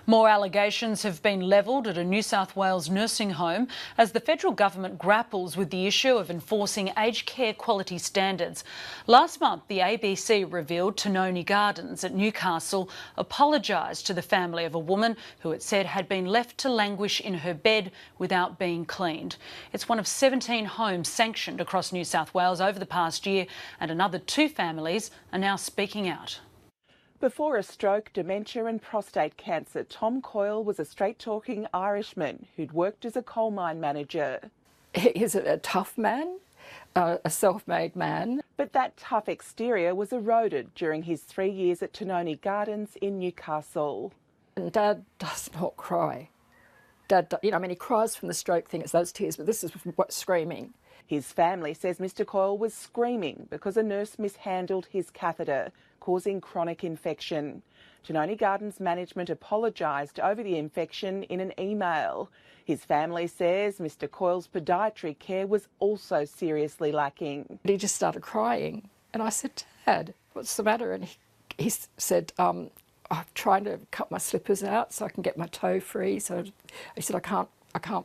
More allegations have been levelled at a New South Wales nursing home as the federal government grapples with the issue of enforcing aged care quality standards. Last month, the ABC revealed Tanoni Gardens at Newcastle apologised to the family of a woman who it said had been left to languish in her bed without being cleaned. It's one of 17 homes sanctioned across New South Wales over the past year, and another 2 families are now speaking out. Before a stroke, dementia and prostate cancer, Tom Coyle was a straight-talking Irishman who'd worked as a coal mine manager. He's a tough man, a self-made man. But that tough exterior was eroded during his 3 years at Tanoni Gardens in Newcastle. And Dad does not cry. Dad, he cries from the stroke thing, it's those tears, but this is what screaming. His family says Mr Coyle was screaming because a nurse mishandled his catheter, causing chronic infection. Tanoni Gardens management apologised over the infection in an email. His family says Mr Coyle's podiatry care was also seriously lacking. He just started crying and I said, Dad, what's the matter? And he said, I'm trying to cut my slippers out so I can get my toe free. So he said, I can't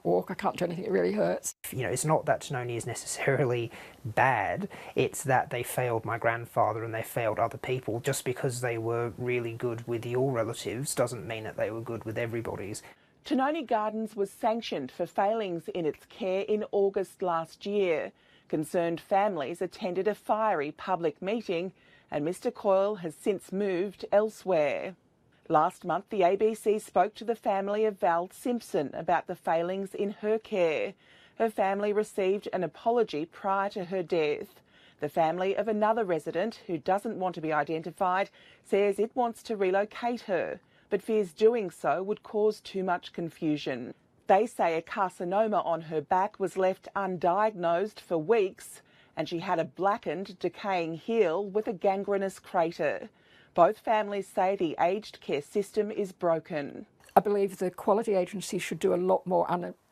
walk, I can't do anything, it really hurts. It's not that Tanoni is necessarily bad, it's that they failed my grandfather and they failed other people. Just because they were really good with your relatives doesn't mean that they were good with everybody's. Tanoni Gardens was sanctioned for failings in its care in August last year. Concerned families attended a fiery public meeting and Mr Coyle has since moved elsewhere. Last month, the ABC spoke to the family of Val Simpson about the failings in her care. Her family received an apology prior to her death. The family of another resident, who doesn't want to be identified, says it wants to relocate her, but fears doing so would cause too much confusion. They say a carcinoma on her back was left undiagnosed for weeks, and she had a blackened, decaying heel with a gangrenous crater. Both families say the aged care system is broken. I believe the quality agency should do a lot more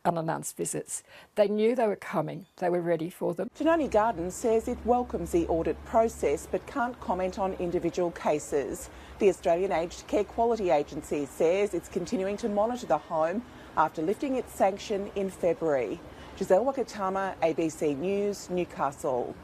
unannounced visits. They knew they were coming, they were ready for them. Tanoni Gardens says it welcomes the audit process but can't comment on individual cases. The Australian Aged Care Quality Agency says it's continuing to monitor the home after lifting its sanction in February. Giselle Wakatama, ABC News, Newcastle.